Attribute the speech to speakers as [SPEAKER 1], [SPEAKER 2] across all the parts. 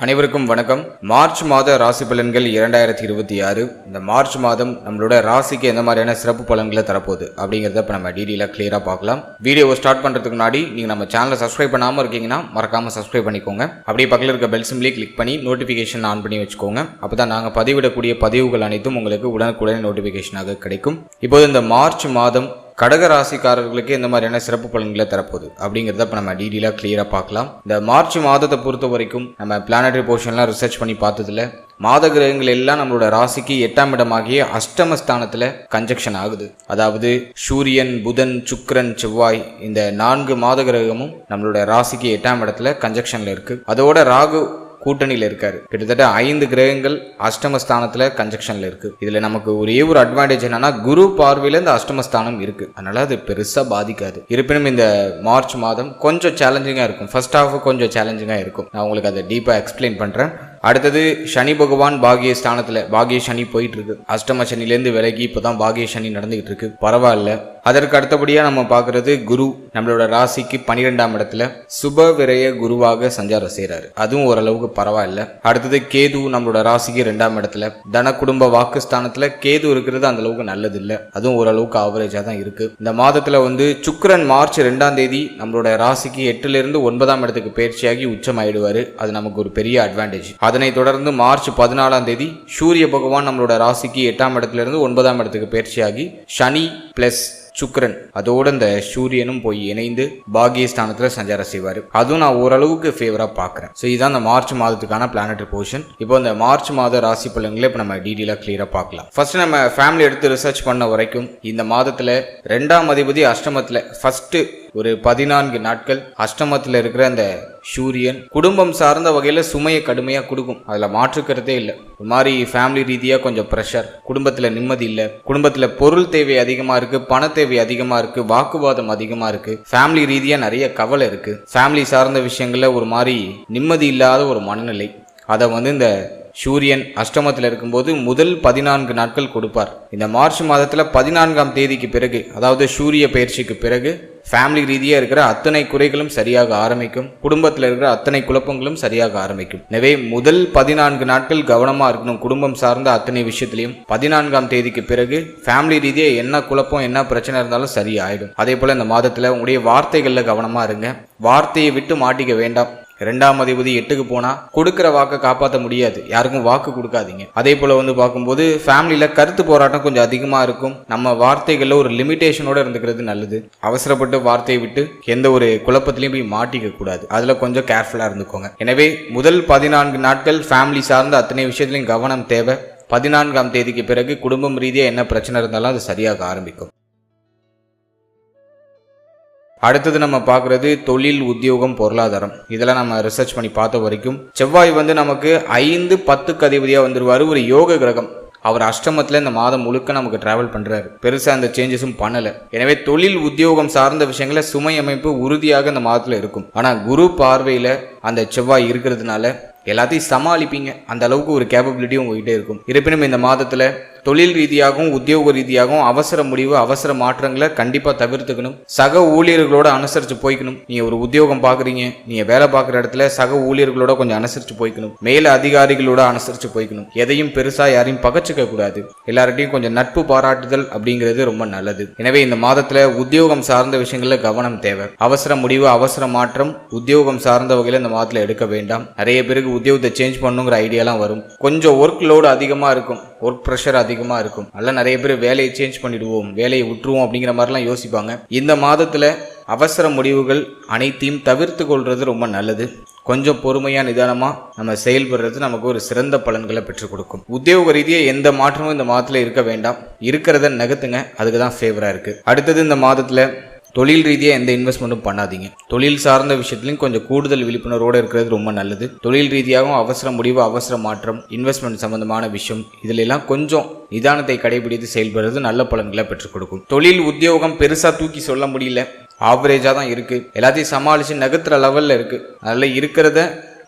[SPEAKER 1] அனைவருக்கும் வணக்கம். மார்ச் மாத ராசி பலன்கள் 2026. இந்த மார்ச் மாதம் நம்மளோட ராசிக்கு எந்த மாதிரியான சிறப்பு பலன்களை தரப்போகுது அப்படிங்கிறத இப்போ நம்ம டீட்டெயிலாக கிளியராக பார்க்கலாம். வீடியோவை ஸ்டார்ட் பண்ணுறதுக்கு முன்னாடி நீங்கள் நம்ம சேனலை சப்ஸ்கிரைப் பண்ணாமல் இருக்கீங்கன்னா மறக்காமல் சப்ஸ்கிரைப் பண்ணிக்கோங்க. அப்படியே பக்கத்தில் இருக்க பெல் சிம்லி கிளிக் பண்ணி நோட்டிஃபிகேஷன் ஆன் பண்ணி வச்சுக்கோங்க. அப்போ தான் நாங்கள் பதிவிடக்கூடிய பதிவுகள் அனைத்தும் உங்களுக்கு உடனுக்குடன் நோட்டிஃபிகேஷனாக கிடைக்கும். இப்போது இந்த மார்ச் மாதம் கடக ராசிக்காரர்களுக்கு எந்த மாதிரியான சிறப்பு பலன்களை தரப்போகுது அப்படிங்கிறத இப்போ நம்ம டீட்டெயிலாக கிளியராக பார்க்கலாம். இந்த மார்ச் மாதத்தை பொறுத்த வரைக்கும் நம்ம பிளானட்டரி போர்ஷன்லாம் ரிசர்ச் பண்ணி பார்த்ததுல மாத கிரகங்கள் எல்லாம் நம்மளோட ராசிக்கு 8ஆம் இடமாகிய அஷ்டமஸ்தானத்தில் கன்ஜெக்ஷன் ஆகுது. அதாவது சூரியன், புதன், சுக்கிரன், செவ்வாய் இந்த 4 மாத கிரகமும் நம்மளோட ராசிக்கு 8ஆம் இடத்துல கன்ஜெக்ஷன்ல இருக்கு. அதோட ராகு கூட்டணியில் இருக்காரு. கிட்டத்தட்ட 5 கிரகங்கள் அஷ்டமஸ்தானத்துல கன்ஜெக்ஷன்ல இருக்கு. இதுல நமக்கு ஒரே ஒரு அட்வான்டேஜ் என்னன்னா குரு பார்வையில இந்த அஷ்டமஸ்தானம் இருக்கு. அதனால அது பெருசா பாதிக்காது. இருப்பினும் இந்த மார்ச் மாதம் கொஞ்சம் சேலஞ்சிங்கா இருக்கும். ஃபர்ஸ்ட் ஹாஃப் கொஞ்சம் சேலஞ்சிங்கா இருக்கும். நான் உங்களுக்கு அதை டீப்பா எக்ஸ்பிளைன் பண்றேன். அடுத்தது சனி பகவான் பாகிய ஸ்தானத்துல பாகிய சனி போயிட்டு இருக்கு. அஷ்டம சனிலேருந்து விலகி இப்போதான் பாகிய சனி நடந்துகிட்டு இருக்கு. பரவாயில்ல. அதற்கு அடுத்தபடியா நம்ம பாக்குறது குரு நம்மளோட ராசிக்கு 12ஆம் இடத்துல சுப விரய குருவாக சஞ்சாரம் செய்யறாரு. அதுவும் ஓரளவுக்கு பரவாயில்ல. அடுத்தது கேது நம்மளோட ராசிக்கு 2ஆம் இடத்துல தன குடும்ப வாக்குஸ்தானத்துல கேது இருக்கிறது அந்த அளவுக்கு நல்லது இல்ல. அதுவும் ஓரளவுக்கு ஆவரேஜா தான் இருக்கு. இந்த மாதத்துல சுக்கிரன் மார்ச் 2ஆம் தேதி நம்மளோட ராசிக்கு 8ல இருந்து 9ஆம் இடத்துக்கு பயிற்சியாகி உச்சம் ஆயிடுவாரு. அது நமக்கு ஒரு பெரிய அட்வான்டேஜ். அதனைத் தொடர்ந்து மார்ச் 14ஆம் தேதி சூரிய பகவான் நம்மளோட ராசிக்கு 8ஆம் இடத்துல இருந்து 9ஆம் இடத்துக்கு பயிற்சியாகி சனி பிளஸ் சுக்கிரன் அதோட இந்த சூரியனும் போய் இணைந்து பாகியஸ்தானத்துல சஞ்சாரம் செய்வாரு. அதுவும் நான் ஓரளவுக்கு ஃபேவரா பாக்குறேன். ஸோ இதுதான் இந்த மார்ச் மாதத்துக்கான பிளானட்டரி போர்ஷன். இப்போ இந்த மார்ச் மாத ராசி பலன்களை இப்போ நம்ம டீட்டெயிலா கிளியரா பார்க்கலாம். ஃபர்ஸ்ட் நம்ம ஃபேமிலி எடுத்து ரிசர்ச் பண்ண வரைக்கும் இந்த மாதத்துல 2ஆம் அதிபதி அஷ்டமத்துல ஃபர்ஸ்ட் ஒரு 14 நாட்கள் அஷ்டமத்தில் இருக்கிற அந்த சூரியன் குடும்பம் சார்ந்த வகையில சுமையை கடுமையா கொடுக்கும். அதுல மாற்றுக்கிறதே இல்லை. ஒரு மாதிரி ஃபேமிலி ரீதியா கொஞ்சம் ப்ரெஷர், குடும்பத்துல நிம்மதி இல்லை, குடும்பத்துல பொருள் தேவை அதிகமா இருக்கு, பண தேவை அதிகமா இருக்கு, வாக்குவாதம் அதிகமா இருக்கு, ஃபேமிலி ரீதியா நிறைய கவலை இருக்கு, ஃபேமிலி சார்ந்த விஷயங்கள்ல ஒரு மாதிரி நிம்மதி இல்லாத ஒரு மனநிலை. அதை இந்த சூரியன் அஷ்டமத்தில் இருக்கும்போது முதல் 14 நாட்கள் கொடுப்பார். இந்த மார்ச் மாதத்துல 14ஆம் தேதிக்கு பிறகு, அதாவது சூரிய பயிற்சிக்கு பிறகு ஃபேமிலி ரீதியா இருக்கிற அத்தனை குறைகளும் சரியாக ஆரம்பிக்கும். குடும்பத்தில் இருக்கிற அத்தனை குழப்பங்களும் சரியாக ஆரம்பிக்கும். எனவே முதல் 14 நாட்கள் கவனமா இருக்கணும் குடும்பம் சார்ந்த அத்தனை விஷயத்திலையும். 14ஆம் தேதிக்கு பிறகு ஃபேமிலி ரீதியா என்ன குழப்பம் என்ன பிரச்சனை இருந்தாலும் சரி ஆயிடும். அதே போல இந்த மாதத்துல உங்களுடைய வார்த்தைகள்ல கவனமா இருங்க. வார்த்தையை விட்டு மாட்டிக்க வேண்டாம். 2ஆம் அதிபதி 8க்கு போனா கொடுக்கிற வாக்கை காப்பாற்ற முடியாது. யாருக்கும் வாக்கு கொடுக்காதீங்க. அதே போல பார்க்கும்போது ஃபேமிலியில கருத்து போராட்டம் கொஞ்சம் அதிகமா இருக்கும். நம்ம வார்த்தைகள்ல ஒரு லிமிடேஷனோட இருந்துக்கிறது நல்லது. அவசரப்பட்டு வார்த்தையை விட்டு எந்த ஒரு குழப்பத்திலையும் போய் மாட்டிக்க கூடாது. அதுல கொஞ்சம் கேர்ஃபுல்லா இருந்துக்கோங்க. எனவே முதல் 14 நாட்கள் ஃபேமிலி சார்ந்த அத்தனை விஷயத்திலையும் கவனம் தேவை. 14ஆம் தேதிக்கு பிறகு குடும்பம் ரீதியா என்ன பிரச்சனை இருந்தாலும் அது சரியாக ஆரம்பிக்கும். அடுத்தது நம்ம பார்க்கறது தொழில், உத்தியோகம், பொருளாதாரம். இதெல்லாம் நம்ம ரிசர்ச் பண்ணி பார்த்த வரைக்கும் செவ்வாய் நமக்கு 5, 10க்கு அதிபதியா வந்துருவாரு. ஒரு யோக கிரகம். அவர் அஷ்டமத்துல இந்த மாதம் முழுக்க நமக்கு டிராவல் பண்றாரு. பெருசா அந்த சேஞ்சஸும் பண்ணல. எனவே தொழில், உத்தியோகம் சார்ந்த விஷயங்கள சுமை அமைப்பு உறுதியாக இந்த மாதத்துல இருக்கும். ஆனா குரு பார்வையில அந்த செவ்வாய் இருக்கிறதுனால எல்லாத்தையும் சமாளிப்பீங்க. அந்த அளவுக்கு ஒரு கேப்பபிலிட்டியும் உங்ககிட்ட இருக்கும். இருப்பினும் இந்த மாதத்துல தொழில் ரீதியாகவும் உத்தியோக ரீதியாகவும் அவசர முடிவு, அவசர மாற்றங்களை கண்டிப்பா தவிர்த்துக்கணும். சக ஊழியர்களோட அனுசரிச்சு போய்க்கணும். நீங்க ஒரு உத்தியோகம் பாக்குறீங்க, நீங்க வேலை பார்க்குற இடத்துல சக ஊழியர்களோட கொஞ்சம் அனுசரிச்சு போய்க்கணும். மேல அதிகாரிகளோட அனுசரிச்சு போய்க்கணும். எதையும் பெருசா யாரையும் பகச்சுக்க கூடாது. எல்லார்ட்டையும் கொஞ்சம் நட்பு பாராட்டுதல் அப்படிங்கிறது ரொம்ப நல்லது. எனவே இந்த மாதத்துல உத்தியோகம் சார்ந்த விஷயங்கள்ல கவனம் தேவை. அவசர முடிவு, அவசர மாற்றம் உத்தியோகம் சார்ந்த வகையில இந்த மாதத்துல எடுக்க வேண்டாம். நிறைய பேருக்கு உத்தியோகத்தை சேஞ்ச் பண்ணுங்கிற ஐடியாலாம் வரும். கொஞ்சம் ஒர்க் லோடு அதிகமா இருக்கும், ஒர்க் ப்ரெஷர் அதிகமா இருக்கும். அல்ல நிறைய பேர் வேலையை சேஞ்ச் பண்ணிடுவோம், வேலையை விட்டுருவோம் அப்படிங்கிற மாதிரிலாம் யோசிப்பாங்க. இந்த மாதத்துல அவசர முடிவுகள் அனைத்தையும் தவிர்த்து கொள்றது ரொம்ப நல்லது. கொஞ்சம் பொறுமையா நிதானமா நம்ம செயல்படுறது நமக்கு ஒரு சிறந்த பலன்களை பெற்றுக் கொடுக்கும். உத்தியோக ரீதியா எந்த மாற்றமும் இந்த மாதத்துல இருக்க வேண்டாம். இருக்கிறத நகர்த்துங்க. அதுக்கு தான் ஃபேவரா இருக்கு. அடுத்தது இந்த மாதத்துல தொழில் ரீதியா எந்த இன்வெஸ்ட்மெண்ட்டும் பண்ணாதீங்க. தொழில் சார்ந்த விஷயத்திலையும் கொஞ்சம் கூடுதல் விழிப்புணர்வோடு இருக்கிறது ரொம்ப நல்லது. தொழில் ரீதியாகவும் அவசர முடிவு, அவசர மாற்றம், இன்வெஸ்ட்மெண்ட் சம்பந்தமான விஷயம் இதுல எல்லாம் கொஞ்சம் நிதானத்தை கடைபிடித்து செயல்படுறது நல்ல பலன்களை பெற்றுக் கொடுக்கும். தொழில், உத்தியோகம் பெருசா தூக்கி சொல்ல முடியல, ஆவரேஜா தான் இருக்கு. எல்லாத்தையும் சமாளிச்சு நகர்த்துற லெவல்ல இருக்கு. அதனால இருக்கிறத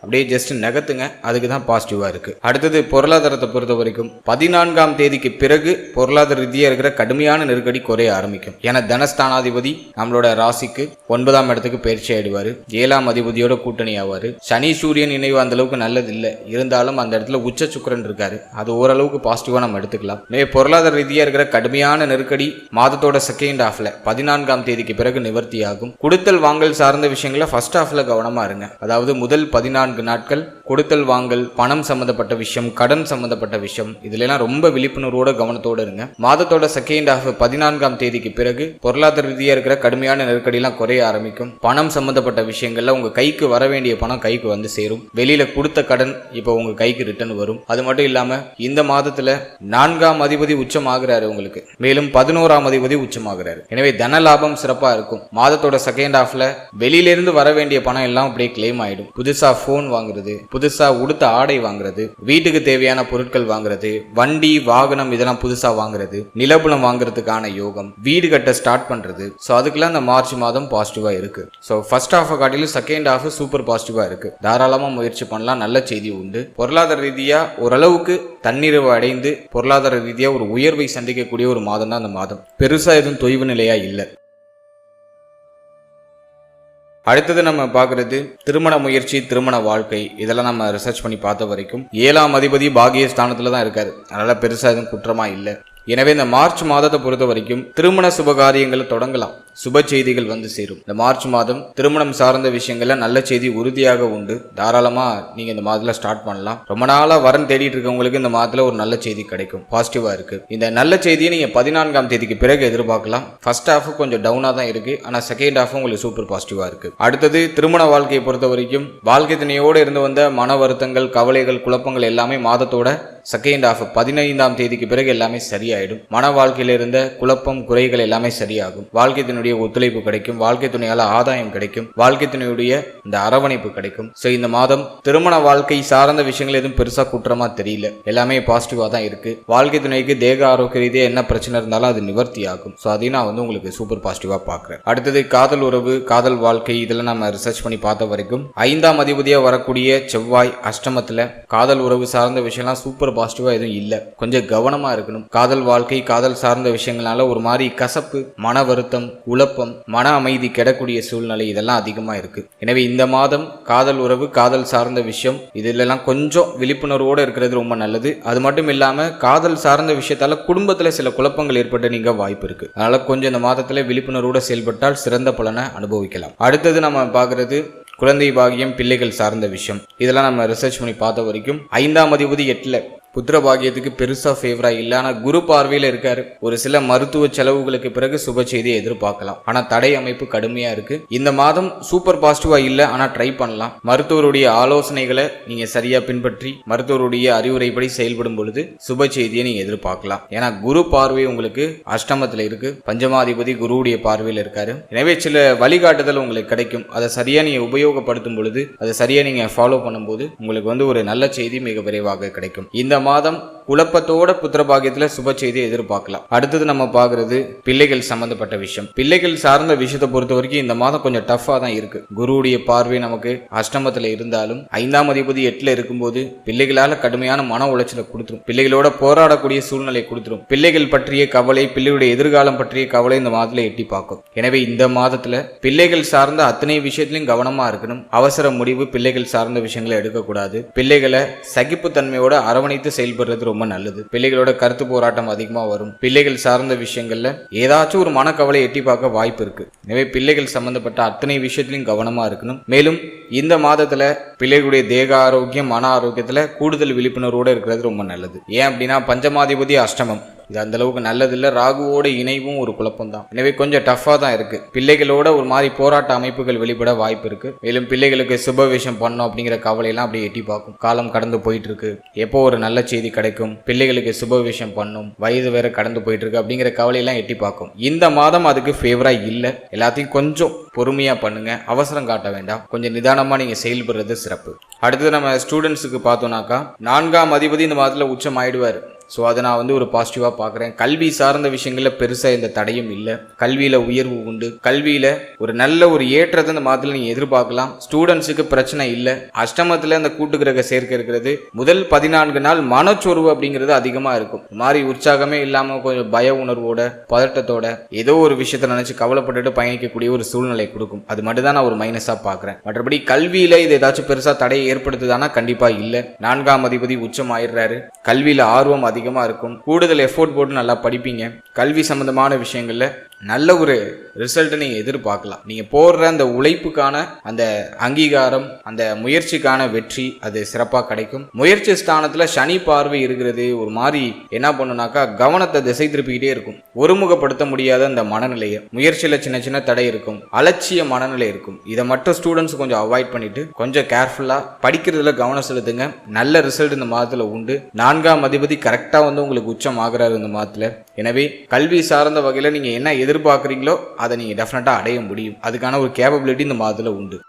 [SPEAKER 1] அப்படியே ஜஸ்ட் நகர்த்துங்க, அதுக்கு தான் பாசிட்டிவா இருக்கு. அடுத்தது பொருளாதாரத்தை பொறுத்த வரைக்கும் 14ஆம் தேதிக்கு பிறகு பொருளாதார ரீதியா இருக்கிற கடுமையான நெருக்கடி குறைய ஆரம்பிக்கும். ஏன்னா தனஸ்தானாதிபதி நம்மளோட ராசிக்கு 9ஆம் இடத்துக்கு பயிற்சி ஆயிடுவாரு. 7ஆம் அதிபதியோட கூட்டணி ஆவாரு. சனி சூரியன் இணைவு அந்த அளவுக்கு நல்லது இல்லை, இருந்தாலும் அந்த இடத்துல உச்ச சுக்கிரன் இருக்காரு, அது ஓரளவுக்கு பாசிட்டிவா நம்ம எடுத்துக்கலாம். பொருளாதார ரீதியா இருக்கிற கடுமையான நெருக்கடி மாதத்தோட செகண்ட் ஹாஃப்ல 14ஆம் தேதிக்கு பிறகு நிவர்த்தி ஆகும். கொடுத்தல் வாங்கல் சார்ந்த விஷயங்கள ஃபர்ஸ்ட் ஹாஃப்ல கவனமா இருங்க. அதாவது முதல் 14 நாட்கள் கொடுத்தல் வாங்கல், பணம் சம்பந்தப்பட்ட விஷயம், கடன் சம்பந்தப்பட்ட விஷயம், இதுல எல்லாம் ரொம்ப விழிப்புணர்வோட கவனத்தோட இருங்க. மாதத்தோட செகண்ட் ஹாஃப் 14ஆம் தேதிக்கு பிறகு பொருளாதார ரீதியா இருக்கிற கடுமையான நெருக்கடி எல்லாம் குறைய ஆரம்பிக்கும். பணம் சம்பந்தப்பட்ட விஷயங்கள்ல உங்க கைக்கு வர வேண்டிய பணம் கைக்கு வந்து சேரும். வெளியில கொடுத்த கடன் இப்போ உங்க கைக்கு ரிட்டர்ன் வரும். அது மட்டும் இல்லாம இந்த மாதத்துல 4ஆம் அதிபதி உச்சம் ஆகுறாரு உங்களுக்கு, மேலும் 11ஆம் அதிபதி உச்சம் ஆகுறாரு. எனவே தன லாபம் சிறப்பா இருக்கும். மாதத்தோட செகண்ட் ஹாஃப்ல வெளியில இருந்து வர வேண்டிய பணம் எல்லாம் அப்படியே கிளைம் ஆயிடும். புதுசா போன் வாங்குறது, புதுசா உடுத்த ஆடை வாங்குறது, வீட்டுக்கு தேவையான பொருட்கள் வாங்குறது, வண்டி வாகனம் இதெல்லாம் புதுசா வாங்குறது, நிலபுலம் வாங்குறதுக்கான யோகம், வீடு கட்ட ஸ்டார்ட் பண்றது. சோ அதுக்கெல்லாம் இந்த மார்ச் மாதம் பாசிட்டிவா இருக்கு. சோ ஃபர்ஸ்ட் ஹாஃப் காட்டிலும் செகண்ட் ஹாஃப் சூப்பர் பாசிட்டிவா இருக்கு. தாராளமா முயற்சி பண்ணலாம், நல்ல செய்தி உண்டு. பொருளாதார ரீதியா ஓரளவுக்கு தன்னிறைவு அடைந்து பொருளாதார ரீதியா ஒரு உயர்வை சந்திக்கக்கூடிய ஒரு மாதம் தான் அந்த மாதம். பெருசா எதுவும் தொய்வு நிலையா இல்லை. அடுத்தது நம்ம பார்க்கறது திருமண முயற்சி, திருமண வாழ்க்கை. இதெல்லாம் நம்ம ரிசர்ச் பண்ணி பார்த்த வரைக்கும் 7ஆம் அதிபதி பாகிய ஸ்தானத்துல தான் இருக்காரு. அதனால பெருசா எதுவும் குற்றமா இல்லை. எனவே இந்த மார்ச் மாதத்தை பொறுத்த வரைக்கும் திருமண சுபகாரியங்களை தொடங்கலாம், சுப செய்திகள் வந்து சேரும். இந்த மார்ச் மாதம் திருமணம் சார்ந்த விஷயங்கள்ல நல்ல செய்தி உறுதியாக உண்டு. தாராளமா நீங்க இந்த மாதத்துல ஸ்டார்ட் பண்ணலாம். ரொம்ப நாளா வரன் தேடிட்டு இருக்கவங்களுக்கு இந்த மாதத்துல ஒரு நல்ல செய்தி கிடைக்கும், பாசிட்டிவா இருக்கு. இந்த நல்ல செய்தியை நீங்க 14ஆம் தேதிக்கு பிறகு எதிர்பார்க்கலாம். ஃபர்ஸ்ட் ஹாஃப் கொஞ்சம் டவுனா தான் இருக்கு, ஆனா செகண்ட் ஹாஃப் உங்களுக்கு சூப்பர் பாசிட்டிவா இருக்கு. அடுத்தது திருமண வாழ்க்கையை பொறுத்த வரைக்கும் வாழ்க்கை துணையோடு இருந்து வந்த மன வருத்தங்கள், கவலைகள், குழப்பங்கள் எல்லாமே மாதத்தோட செகண்ட் ஹாஃப் 15ஆம் தேதிக்கு பிறகு எல்லாமே சரியாயிடும். மன வாழ்க்கையில இருந்த குழப்பம், குறைகள் எல்லாமே சரியாகும். வாழ்க்கை துணையுடைய ஒத்துழைப்பு கிடைக்கும், வாழ்க்கை துணையால ஆதாயம் கிடைக்கும், வாழ்க்கை துணையுடைய இந்த அரவணைப்பு கிடைக்கும். சோ இந்த மாதம் திருமண வாழ்க்கை சார்ந்த விஷயங்கள் எதுவும் பெருசா குற்றமா தெரியல, எல்லாமே பாசிட்டிவா தான் இருக்கு. வாழ்க்கை துணைக்கு தேக ஆரோக்கிய ரீதியா என்ன பிரச்சனை இருந்தாலும் அது நிவர்த்தி ஆகும். சோ அதையும் நான் உங்களுக்கு சூப்பர் பாசிட்டிவா பாக்குறேன். அடுத்தது காதல் உறவு, காதல் வாழ்க்கை. இதெல்லாம் நம்ம ரிசர்ச் பண்ணி பார்த்த வரைக்கும் 5ஆம் அதிபதியா வரக்கூடிய செவ்வாய் அஷ்டமத்துல காதல் உறவு சார்ந்த விஷயம்லாம் சூப்பர் பாசிட்டிவா எதுவும் இல்ல. கொஞ்சம் கவனமா இருக்கணும். காதல் வாழ்க்கை, காதல் சார்ந்த விஷயங்களால ஒரு மாதிரி கசப்பு, மன வருத்தம், குழப்பம், மன அமைதி கெடக்கூடிய சூழ்நிலை இதெல்லாம் அதிகமா இருக்கு. எனவே இந்த மாதம் காதல் உறவு, காதல் சார்ந்த விஷயம் இதெல்லாம் கொஞ்சம் விழிப்புணர்வோடு இருக்கிறது ரொம்ப நல்லது. அது மட்டும் இல்லாம காதல் சார்ந்த விஷயத்தால குடும்பத்துல சில குழப்பங்கள் ஏற்பட்டு நீங்க வாய்ப்பு இருக்கு. அதனால கொஞ்சம் இந்த மாதத்துல விழிப்புணர்வோடு செயல்பட்டால் சிறந்த பலனை அனுபவிக்கலாம். அடுத்தது நம்ம பார்க்கறது குழந்தை பாகியம், பிள்ளைகள் சார்ந்த விஷயம். இதெல்லாம் நம்ம ரிசர்ச் பண்ணி பார்த்த வரைக்கும் 5ஆம் அதிபதி 8ல புத்திர பாகியத்துக்கு பெருசா ஃபேவரா இல்ல, ஆனா குரு பார்வையில இருக்காரு. ஒரு சில மருத்துவ செலவுகளுக்கு பிறகு சுப செய்தியை எதிர்பார்க்கலாம், ஆனா தடை அமைப்பு கடுமையா இருக்கு. இந்த மாதம் சூப்பர் பாசிட்டிவா இல்ல, ஆனா ட்ரை பண்ணலாம். மருத்துவருடைய ஆலோசனைகளை நீங்க சரியா பின்பற்றி மருத்துவருடைய அறிவுரைப்படி செயல்படும் பொழுது சுப செய்தியை நீங்க எதிர்பார்க்கலாம். ஏன்னா குரு பார்வை உங்களுக்கு அஷ்டமத்துல இருக்கு, பஞ்சமாதிபதி குருவுடைய பார்வையில இருக்காரு. எனவே சில வழிகாட்டுதல் உங்களுக்கு கிடைக்கும். அதை சரியா நீங்க உபயோகப்படுத்தும் பொழுது, அதை சரியா நீங்க ஃபாலோ பண்ணும்போது உங்களுக்கு ஒரு நல்ல செய்தி மிக விரைவாக கிடைக்கும். இந்த மாதம் குழப்பத்தோட புத்திரபாகியத்துல சுப செய்தியை எதிர்பார்க்கலாம். அடுத்தது நம்ம பார்க்கறது பிள்ளைகள் சம்பந்தப்பட்ட விஷயம். பிள்ளைகள் சார்ந்த விஷயத்தை பொறுத்த வரைக்கும் இந்த மாதம் கொஞ்சம் டஃபா தான் இருக்கு. குருவுடைய பார்வை நமக்கு அஷ்டமத்துல இருந்தாலும் 5ஆம் அதிபதி 8ல இருக்கும்போது பிள்ளைகளால கடுமையான மன உளைச்சலை கொடுத்துரும், பிள்ளைகளோட போராடக்கூடிய சூழ்நிலை கொடுத்துரும். பிள்ளைகள் பற்றிய கவலை, பிள்ளைகளுடைய எதிர்காலம் பற்றிய கவலை இந்த மாதத்துல எட்டி பார்க்கும். எனவே இந்த மாதத்துல பிள்ளைகள் சார்ந்த அத்தனை விஷயத்திலையும் கவனமா இருக்கணும். அவசர முடிவு பிள்ளைகள் சார்ந்த விஷயங்களை எடுக்கக்கூடாது. பிள்ளைகளை சகிப்புத்தன்மையோட அரவணைத்து செயல்படுறது ரொம்ப நல்லது. பிள்ளைகளோட கருத்து போராட்டம் அதிகமா வரும். பிள்ளைகள் சார்ந்த விஷயங்கள்ல ஏதாச்சும் ஒரு மனக்கவலை எட்டி பார்க்க வாய்ப்பு இருக்கு. எனவே பிள்ளைகள் சம்பந்தப்பட்ட அத்தனை விஷயத்திலையும் கவனமா இருக்கணும். மேலும் இந்த மாதத்துல பிள்ளைகளுடைய தேக ஆரோக்கியம், மன ஆரோக்கியத்துல கூடுதல் விழிப்புணர்வோடு இருக்கிறது ரொம்ப நல்லது. ஏன் அப்படின்னா பஞ்சமாதிபதி அஷ்டமம், இது அந்த அளவுக்கு நல்லது இல்லை. ராகுவோட இணைவும் ஒரு குழப்பம் தான். எனவே கொஞ்சம் டஃபா தான் இருக்கு. பிள்ளைகளோட ஒரு மாதிரி போராட்ட அமைப்புகள் வெளிப்பட வாய்ப்பு இருக்கு. மேலும் பிள்ளைகளுக்கு சுப விஷயம் பண்ணணும் அப்படிங்கிற கவலையெல்லாம் அப்படியே எட்டி பார்க்கும். காலம் கடந்து போயிட்டு இருக்கு, எப்போ ஒரு நல்ல செய்தி கிடைக்கும், பிள்ளைகளுக்கு சுப விஷயம் பண்ணும், வயது வேற கடந்து போயிட்டு இருக்கு அப்படிங்கிற கவலையெல்லாம் எட்டி பார்க்கும். இந்த மாதம் அதுக்கு ஃபேவரா இல்லை. எல்லாத்தையும் கொஞ்சம் பொறுமையா பண்ணுங்க, அவசரம் காட்ட வேண்டாம். கொஞ்சம் நிதானமா நீங்க செயல்படுறது சிறப்பு. அடுத்தது நம்ம ஸ்டூடெண்ட்ஸுக்கு பார்த்தோம்னாக்கா 4ஆம் அதிபதி இந்த மாதத்துல உச்சம் ஆயிடுவாரு. ஸோ அதை நான் வந்து ஒரு பாசிட்டிவாக பார்க்குறேன். கல்வி சார்ந்த விஷயங்களில் பெருசாக இந்த தடையும் இல்லை. கல்வியில் உயர்வு உண்டு. கல்வியில் ஒரு நல்ல ஒரு ஏற்றத்தை இந்த மாதத்தில் நீங்கள் எதிர்பார்க்கலாம். ஸ்டூடெண்ட்ஸுக்கு பிரச்சனை இல்லை. அஷ்டமத்தில் இந்த கூட்டுக்கிரக சேர்க்கை இருக்கிறது. முதல் 14 நாள் மனச்சோர்வு அப்படிங்கிறது அதிகமாக இருக்கும். மாதிரி உற்சாகமே இல்லாமல் கொஞ்சம் பய உணர்வோட பதட்டத்தோட ஏதோ ஒரு விஷயத்தை நினைச்சு கவலைப்பட்டுட்டு பயணிக்கக்கூடிய ஒரு சூழ்நிலை கொடுக்கும். அது மட்டும் தான் நான் ஒரு மைனஸா பார்க்குறேன். மற்றபடி கல்வியில இது ஏதாச்சும் பெருசா தடையை ஏற்படுத்துதானா கண்டிப்பா இல்லை. 4ஆம் அதிபதி உச்சம் ஆயிடுறாரு. கல்வியில ஆர்வம் அதிகமா இருக்கும். கூடுதல் எஃபோர்ட் போட்டு நல்லா படிப்பீங்க. கல்வி சம்பந்தமான விஷயங்கள்ல நல்ல ஒரு ரிசல்ட்டை நீங்க எதிர்பார்க்கலாம். நீங்க போடுற அந்த உழைப்புக்கான அந்த அங்கீகாரம், அந்த முயற்சிக்கான வெற்றி அது சிறப்பாக கிடைக்கும். முயற்சி ஸ்தானத்துல சனி பார்வை இருக்கிறது ஒரு மாதிரி என்ன பண்ணுனாக்கா கவனத்தை திசை திருப்பிக்கிட்டே இருக்கும். ஒருமுகப்படுத்த முடியாத அந்த மனநிலையை, முயற்சியில சின்ன சின்ன தடை இருக்கும், அலட்சிய மனநிலை இருக்கும். இதை மட்டும் ஸ்டூடெண்ட்ஸ் கொஞ்சம் அவாய்ட் பண்ணிட்டு கொஞ்சம் கேர்ஃபுல்லா படிக்கிறதுல கவனம் செலுத்துங்க. நல்ல ரிசல்ட் இந்த மாதத்துல உண்டு. 4ஆம் அதிபதி கரெக்டா வந்து உங்களுக்கு உச்சம் ஆகிறாரு இந்த மாதத்துல. எனவே கல்வி சார்ந்த வகையில நீங்க என்ன எதிர்பார்க்குறீங்களோ அதை நீங்க டெஃபினட்டா அடைய முடியும். அதுக்கான ஒரு கேப்பபிலிட்டி இந்த மாதத்துல உண்டு.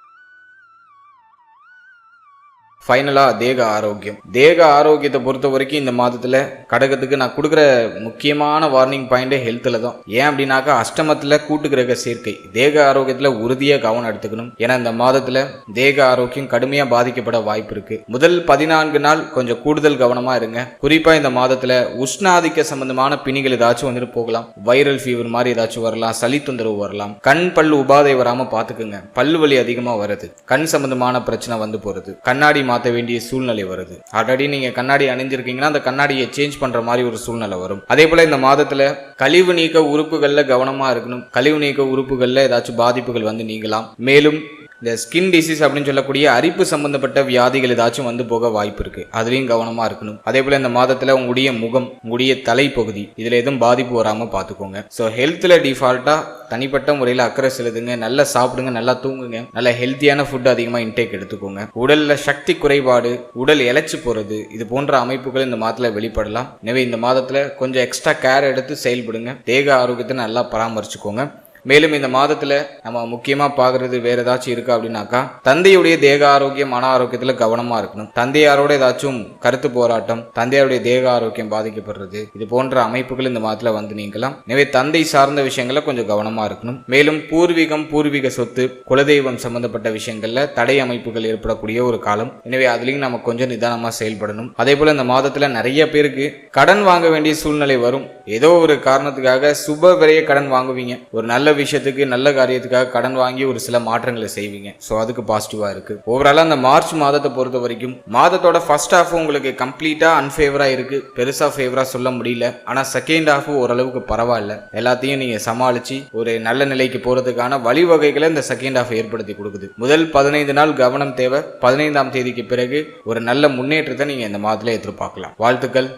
[SPEAKER 1] ஃபைனலா தேக ஆரோக்கியம். தேக ஆரோக்கியத்தை பொறுத்த வரைக்கும் இந்த மாதத்துல கடகத்துக்கு நான் கொடுக்குற முக்கியமான வார்னிங் பாயிண்டே ஹெல்த்ல தான். ஏன் அப்படின்னாக்கா அஷ்டமத்துல கூட்டுக்கிரக சேர்க்கை. தேக ஆரோக்கியத்துல உறுதியா கவனம் எடுத்துக்கணும். ஏன்னா இந்த மாதத்துல தேக ஆரோக்கியம் கடுமையா பாதிக்கப்பட வாய்ப்பு இருக்கு. முதல் 14 நாள் கொஞ்சம் கூடுதல் கவனமா இருங்க. குறிப்பா இந்த மாதத்துல உஷ்ணாதிக்க சம்பந்தமான பிணிகள் ஏதாச்சும் வந்துட்டு போகலாம். வைரல் ஃபீவர் மாதிரி ஏதாச்சும் வரலாம். சளி தொந்தரவு வரலாம். கண் பல்லு உபாதை வராம பாத்துக்குங்க. பல்லு வலி அதிகமா வருது. கண் சம்பந்தமான பிரச்சனை வந்து போறது. கண்ணாடி மாற்ற வேண்டிய சூழ்நிலை வருது. ஆல்ரெடி நீங்க கண்ணாடி அணிஞ்சிருக்கீங்கன்னா அந்த கண்ணாடியை சேஞ்ச் பண்ற மாதிரி ஒரு சூழ்நிலை வரும். அதே போல இந்த மாதத்துல கழிவு நீக்க உறுப்புகள்ல கவனமா இருக்கணும். கழிவு நீக்க உறுப்புகள்ல ஏதாச்சும் பாதிப்புகள் வந்து நீங்கலாம். மேலும் இந்த ஸ்கின் டிசீஸ் அப்படின்னு சொல்லக்கூடிய அரிப்பு சம்பந்தப்பட்ட வியாதிகள் ஏதாச்சும் வந்து போக வாய்ப்பு இருக்கு. அதுலயும் கவனமா இருக்கணும். அதே போல இந்த மாதத்துல உங்களுடைய முகம், உங்களுடைய தலைப்பகுதி இதுல எதுவும் பாதிப்பு வராம பாத்துக்கோங்க. ஸோ ஹெல்த்ல டிஃபால்ட்டா தனிப்பட்ட முறையில் அக்கறை செலுத்துங்க. நல்லா சாப்பிடுங்க, நல்லா தூங்குங்க, நல்ல ஹெல்த்தியான ஃபுட் அதிகமா இன்டேக் எடுத்துக்கோங்க. உடல்ல சக்தி குறைபாடு, உடல் இழைச்சு போறது இது போன்ற அமைப்புகள் இந்த மாதத்துல வெளிப்படலாம். எனவே இந்த மாதத்துல கொஞ்சம் எக்ஸ்ட்ரா கேர் எடுத்து செயல்படுங்க. தேக ஆரோக்கியத்தை நல்லா பராமரிச்சுக்கோங்க. மேலும் இந்த மாதத்துல நம்ம முக்கியமா பாக்குறது வேற ஏதாச்சும் இருக்கா அப்படின்னாக்கா தந்தையுடைய தேக ஆரோக்கியம், மன ஆரோக்கியத்துல கவனமா இருக்கணும். தந்தையாரோட ஏதாச்சும் கருத்து போராட்டம், தந்தையாருடைய தேக ஆரோக்கியம் பாதிக்கப்படுறது இது போன்ற அமைப்புகள் இந்த மாதத்துல வந்து நீங்கலாம். எனவே தந்தை சார்ந்த விஷயங்கள்ல கொஞ்சம் கவனமா இருக்கணும். மேலும் பூர்வீகம், பூர்வீக சொத்து, குலதெய்வம் சம்பந்தப்பட்ட விஷயங்கள்ல தடை அமைப்புகள் ஏற்படக்கூடிய ஒரு காலம். எனவே அதுலயும் நம்ம கொஞ்சம் நிதானமா செயல்படணும். அதே போல இந்த மாதத்துல நிறைய பேருக்கு கடன் வாங்க வேண்டிய சூழ்நிலை வரும். ஏதோ ஒரு காரணத்துக்காக சுப விரைய கடன் வாங்குவீங்க. ஒரு நல்ல விஷயத்துக்கு, நல்ல காரியத்துக்காக கடன் வாங்கி ஒரு சில மாற்றங்களை செய்வீங்க. ஸோ அதுக்கு பாசிட்டிவா இருக்கு. ஓவராலா அந்த மார்ச் மாதத்தை பொறுத்த வரைக்கும் மாதத்தோட ஃபர்ஸ்ட் ஹாஃப் உங்களுக்கு கம்ப்ளீட்டா அன்ஃபேவரா இருக்கு. பெருசா ஃபேவரா சொல்ல முடியல. ஆனா செகண்ட் ஹாஃப் ஓரளவுக்கு பரவாயில்ல. எல்லாத்தையும் நீங்க சமாளிச்சு ஒரு நல்ல நிலைக்கு போறதுக்கான வழிவகைகளை இந்த செகண்ட் ஹாஃப் ஏற்படுத்தி கொடுக்குது. முதல் 15 நாள் கவனம் தேவை. 15ஆம் தேதிக்கு பிறகு ஒரு நல்ல முன்னேற்றத்தை நீங்க இந்த மாதத்துல எதிர்பார்க்கலாம். வாழ்த்துக்கள்.